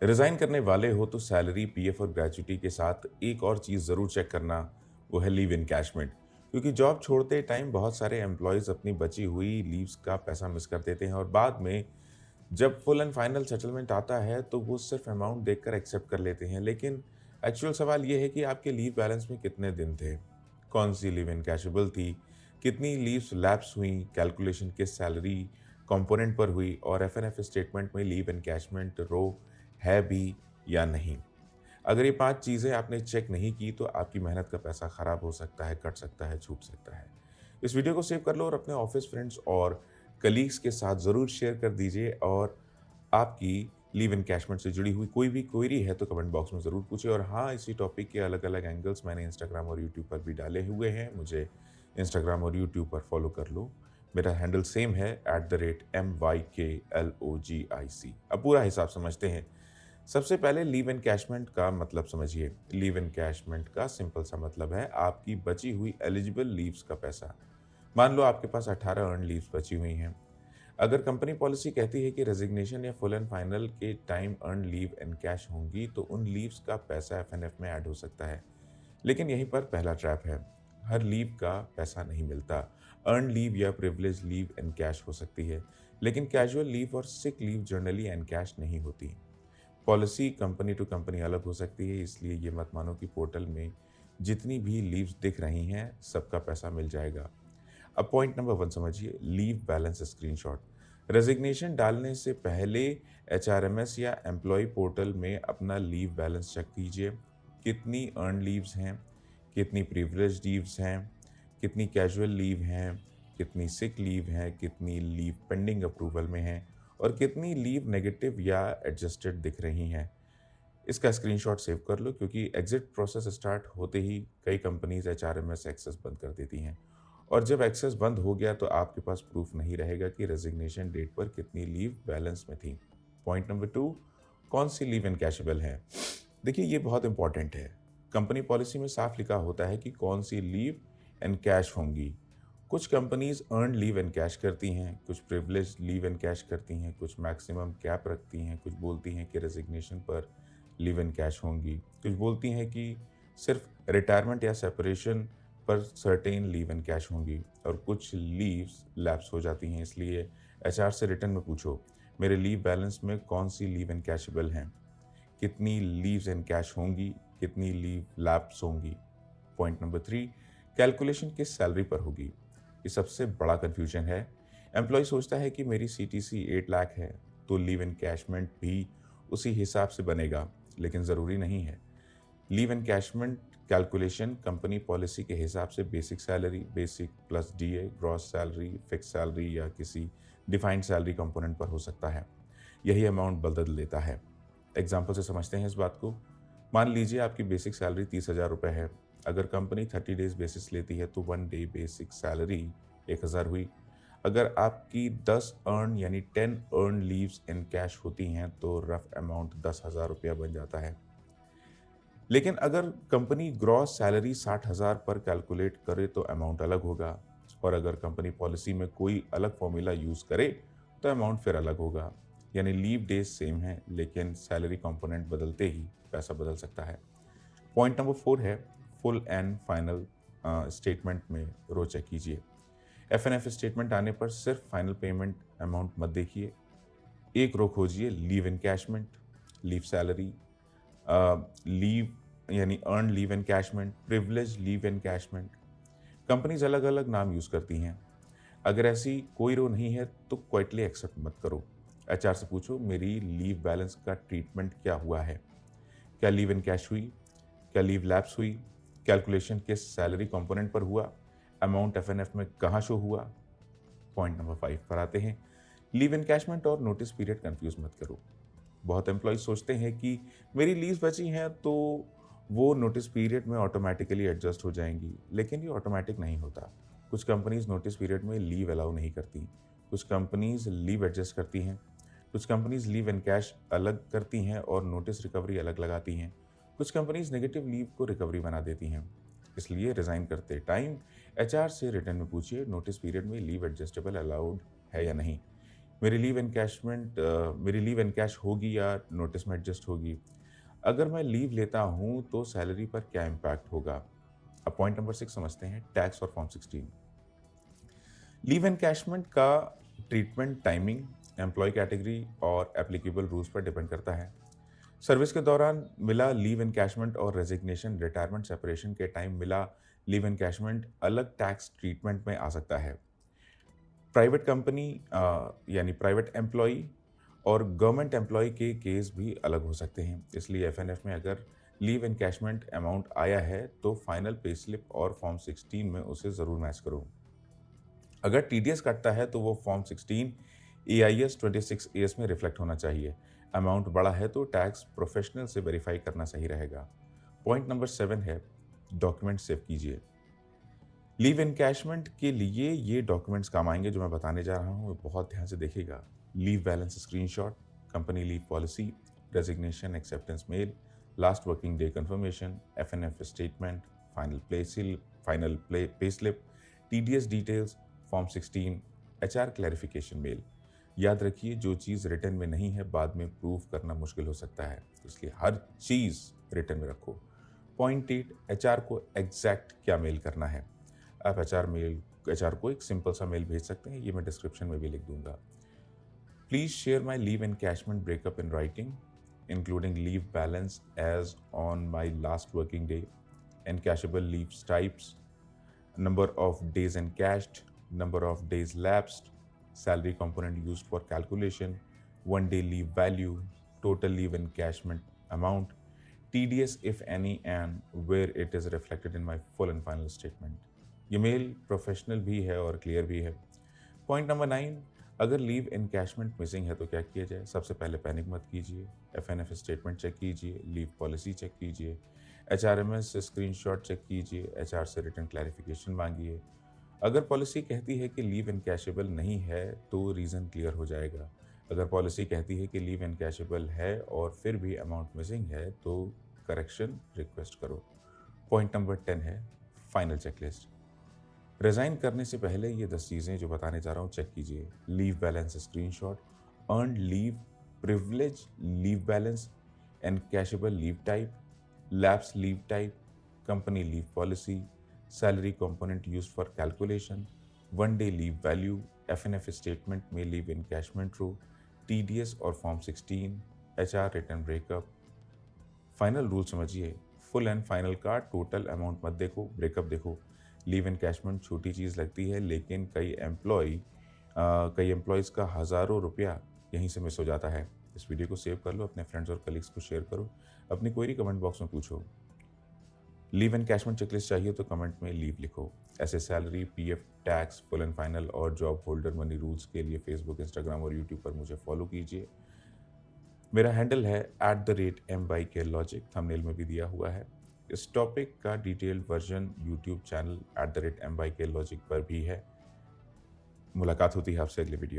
Resign करने वाले हो तो सैलरी, पीएफ और ग्रेच्युटी के साथ एक और चीज़ ज़रूर चेक करना, वो है लीव एनकैशमेंट। क्योंकि जॉब छोड़ते टाइम बहुत सारे एम्प्लॉइज़ अपनी बची हुई लीव्स का पैसा मिस कर देते हैं और बाद में जब फुल एंड फाइनल सेटलमेंट आता है, तो वो सिर्फ़ अमाउंट देखकर एक्सेप्ट कर लेते हैं। लेकिन एक्चुअल सवाल ये है कि आपके लीव बैलेंस में कितने दिन थे? कौन-सी लीव एनकैशेबल थी? कितनी लीव्स लैप्स हुईं? कैलकुलेशन किस सैलरी कंपोनेंट पर हुई? और एफएनएफ स्टेटमेंट में लीव एनकैशमेंट रो है भी या नहीं? अगर ये 5 चीज़ें आपने चेक नहीं की, तो आपकी मेहनत का पैसा खराब हो सकता है, कट सकता है, छूट सकता है। इस वीडियो को सेव कर लो और अपने ऑफ़िस फ्रेंड्स और कलीग्स के साथ ज़रूर शेयर कर दीजिए और आपकी लीव एनकैशमेंट से जुड़ी हुई कोई भी क्वेरी है तो कमेंट बॉक्स में ज़रूर पूछिए और हाँ, इसी टॉपिक के अलग-अलग एंगल्स मैंने इंस्टाग्राम और यूट्यूब पर भी डाले हुए हैं। मुझे इंस्टाग्राम और यूट्यूब पर फ़ॉलो कर लो। मेरा हैंडल सेम है @myklogIc। अब पूरा हिसाब समझते हैं। सबसे पहले लीव एनकैशमेंट का मतलब समझिए। लीव एनकैशमेंट का सिंपल सा मतलब है आपकी बची हुई एलिजिबल लीव्स का पैसा। मान लो आपके पास 18 अर्न्ड लीव्स बची हुई हैं। अगर कंपनी पॉलिसी कहती है कि रेजिग्नेशन या फुल एंड फाइनल के टाइम अर्न लीव एनकैश होंगी, तो उन लीव्स का पैसा एफएनएफ में ऐड हो सकता है। लेकिन यहीं पर पहला ट्रैप है। हर लीव का पैसा नहीं मिलता। अर्न लीव या प्रिविलेज लीव एनकैश हो सकती है, लेकिन कैजुअल लीव और सिक लीव जनरली एनकैश नहीं होती। पॉलिसी कंपनी टू कंपनी अलग हो सकती है, इसलिए ये मत मानो कि पोर्टल में जितनी भी लीव्स दिख रही हैं, सबका पैसा मिल जाएगा। अब पॉइंट नंबर 1 समझिए, लीव बैलेंस स्क्रीनशॉट। रेजिग्नेशन डालने से पहले एचआरएमएस या एम्प्लॉय पोर्टल में अपना लीव बैलेंस चेक कीजिए। कितनी अर्न लीव्स हैं, कितनी प्रिविलेज लीव्स हैं, कितनी कैजुअल लीव हैं, कितनी सिक लीव हैं, कितनी लीव पेंडिंग अप्रूवल में हैं और कितनी लीव नेगेटिव या एडजस्टेड दिख रही हैं। इसका स्क्रीनशॉट सेव कर लो क्योंकि एग्जिट प्रोसेस स्टार्ट होते ही कई कंपनीज एचआरएमएस एक्सेस बंद कर देती हैं और जब एक्सेस बंद हो गया तो आपके पास प्रूफ नहीं रहेगा कि रेजिग्नेशन डेट पर कितनी लीव बैलेंस में थी। पॉइंट नंबर 2, कौन सी लीव इनकैशेबल है? देखिए ये बहुत इंपॉर्टेंट है। कंपनी पॉलिसी में साफ लिखा होता है कि कौन सी लीव एनकैश होंगी। कुछ कंपनीज अर्न लीव एनकैश करती हैं, कुछ प्रिविलेज लीव एनकैश करती हैं, कुछ मैक्सिमम कैप रखती हैं, कुछ बोलती हैं कि रेजिग्नेशन पर लीव एनकैश होंगी, कुछ बोलती हैं कि सिर्फ रिटायरमेंट या सेपरेशन पर सर्टेन लीव एनकैश होंगी और कुछ लीव्स लैप्स हो जाती हैं। इसलिए एचआर से रिटर्न में पूछो, मेरे लीव बैलेंस में कौन सी लीव एनकैशेबल हैं, कितनी लीव्स एनकैश होंगी, कितनी लीव लैप्स होंगी। पॉइंट नंबर 3, कैलकुलेशन किस सैलरी पर होगी? ये सबसे बड़ा कंफ्यूजन है। एम्प्लॉय सोचता है कि मेरी सीटीसी 8 लाख है, तो लीव एनकैशमेंट भी उसी हिसाब से बनेगा, लेकिन ज़रूरी नहीं है। Leave encashment calculation company policy के हिसाब से basic salary, basic plus DA, gross salary, fix salary या किसी डिफाइंड सैलरी कंपोनेंट पर हो सकता है। यही अमाउंट बदल देता है। एग्जाम्पल से समझते हैं इस बात को। मान लीजिए आपकी बेसिक सैलरी 30,000 रुपये है। अगर कंपनी 30 डेज बेसिस लेती है तो 1 डे बेसिक सैलरी 1,000 हुई। अगर आपकी 10 अर्न यानी 10 अर्न लीव्स इन कैश होती हैं तो रफ अमाउंट 10,000 रुपया बन जाता है। लेकिन अगर कंपनी ग्रॉस सैलरी 60,000 पर कैलकुलेट करे तो अमाउंट अलग होगा और अगर कंपनी पॉलिसी में कोई अलग फॉर्मूला यूज़ करे तो अमाउंट फिर अलग होगा। यानी लीव डेज सेम है लेकिन सैलरी कंपोनेंट बदलते ही पैसा बदल सकता है। पॉइंट नंबर 4 है फुल एंड फाइनल स्टेटमेंट में रो चेक कीजिए। एफएनएफ स्टेटमेंट आने पर सिर्फ फाइनल पेमेंट अमाउंट मत देखिए, एक रो खोजिए leave encashment, leave salary, leave यानी earn leave encashment, privilege leave encashment. Companies अलग अलग नाम यूज करती हैं। अगर ऐसी कोई रो नहीं है तो क्वाइटली एक्सेप्ट मत करो। एचआर से पूछो मेरी लीव बैलेंस का ट्रीटमेंट क्या हुआ है, क्या लीव एनकैश हुई, क्या लीव लैप्स हुई, कैलकुलेशन किस सैलरी कंपोनेंट पर हुआ, अमाउंट एफएनएफ में कहाँ शो हुआ। पॉइंट नंबर 5 पर आते हैं। लीव एनकैशमेंट और नोटिस पीरियड कंफ्यूज मत करो। बहुत एम्प्लॉइज सोचते हैं कि मेरी लीव्स बची हैं तो वो नोटिस पीरियड में ऑटोमेटिकली एडजस्ट हो जाएंगी, लेकिन ये ऑटोमेटिक नहीं होता। कुछ कंपनीज नोटिस पीरियड में लीव अलाउ नहीं करती, कुछ कंपनीज लीव एडजस्ट करती हैं, कुछ कंपनीज लीव एंड कैश अलग करती हैं और नोटिस रिकवरी अलग लगाती हैं, कुछ कंपनीज नेगेटिव लीव को रिकवरी बना देती हैं। इसलिए रिजाइन करते टाइम एचआर से रिटर्न में पूछिए नोटिस पीरियड में लीव एडजस्टेबल अलाउड है या नहीं। मेरी लीव एनकैश होगी या नोटिस में एडजस्ट होगी? अगर मैं लीव लेता हूँ तो सैलरी पर क्या इम्पैक्ट होगा? अब पॉइंट नंबर 6 समझते हैं, टैक्स और फॉर्म 16। लीव एनकैशमेंट का ट्रीटमेंट टाइमिंग, एम्प्लॉय कैटेगरी और एप्लीकेबल रूल्स पर डिपेंड करता है। सर्विस के दौरान मिला लीव एनकैशमेंट और रेजिग्नेशन, रिटायरमेंट, सेपरेशन के टाइम मिला लीव एनकैशमेंट अलग टैक्स ट्रीटमेंट में आ सकता है। प्राइवेट कंपनी यानी प्राइवेट एम्प्लॉई और गवर्नमेंट एम्प्लॉय के केस भी अलग हो सकते हैं। इसलिए एफएनएफ में अगर लीव एनकैशमेंट अमाउंट आया है तो फाइनल पे स्लिप और फॉर्म 16 में उसे ज़रूर मैच करो। अगर टीडीएस कटता है तो वो फॉर्म 16 एआईएस 26 एएस में रिफ्लेक्ट होना चाहिए। अमाउंट बड़ा है तो टैक्स प्रोफेशनल से वेरीफाई करना सही रहेगा। पॉइंट नंबर 7 है, डॉक्यूमेंट सेव कीजिए। लीव एनकैशमेंट के लिए ये डॉक्यूमेंट्स काम आएंगे जो मैं बताने जा रहा हूँ, बहुत ध्यान से देखिएगा। Leave balance screenshot, company leave policy, resignation acceptance mail, last working day confirmation, FNF statement, final pay slip, TDS details, form 16, HR clarification mail. याद रखिए, जो चीज़ रिटर्न में नहीं है बाद में प्रूव करना मुश्किल हो सकता है, इसलिए हर चीज़ रिटर्न में रखो। पॉइंट 8, एचआर को एग्जैक्ट क्या मेल करना है। आप एचआर को एक सिंपल सा मेल भेज सकते हैं, ये मैं डिस्क्रिप्शन में भी लिख दूंगा। Please share my leave encashment breakup in writing, including leave balance as on my last working day, encashable leave types, number of days encashed, number of days lapsed, salary component used for calculation, 1 day leave value, total leave encashment amount, TDS if any, and where it is reflected in my full and final statement. ये mail professional भी है और clear भी है। Point number 9, अगर leave encashment missing है तो क्या किया जाए? सबसे पहले पैनिक मत कीजिए, एफएनएफ स्टेटमेंट चेक कीजिए, लीव पॉलिसी चेक कीजिए, एचआरएमएस स्क्रीनशॉट चेक कीजिए, एचआर से रिटर्न क्लैरिफिकेशन मांगिए। अगर पॉलिसी कहती है कि लीव एनकैशेबल नहीं है तो रीज़न क्लियर हो जाएगा। अगर पॉलिसी कहती है कि लीव एनकैशेबल है और फिर भी अमाउंट मिसिंग है तो करेक्शन रिक्वेस्ट करो। पॉइंट नंबर 10 है, फाइनल चेकलिस्ट। रिज़ाइन करने से पहले ये 10 चीज़ें जो बताने जा रहा हूँ चेक कीजिए। Leave balance screenshot, earned leave, privilege leave balance, encashable leave type, lapse leave type, company leave policy, salary component used for calculation, 1 day leave value, FnF statement में लीव एनकैशमेंट रो, टीडीएस और form 16, HR return breakup. Final rule समझिए, full and final का total amount मत देखो, breakup देखो। Leave encashment छोटी चीज़ लगती है लेकिन कई एम्प्लॉयज़ का हज़ारों रुपया यहीं से मिस हो जाता है। इस वीडियो को सेव कर लो, अपने फ्रेंड्स और कलीग्स को शेयर करो, अपनी क्वेरी कमेंट बॉक्स में पूछो। लीव एनकैशमेंट चेकलिस्ट चाहिए तो कमेंट में लीव लिखो। ऐसे salary, PF, tax, full and final और जॉब होल्डर मनी रूल्स के लिए फेसबुक, इंस्टाग्राम और यूट्यूब पर मुझे फॉलो कीजिए। मेरा हैंडल है @MYKLogic, थंबनेल में भी दिया हुआ है। इस टॉपिक का detailed version YouTube channel @MYKLogic पर भी है। मुलाकात होती है आपसे अगले वीडियो।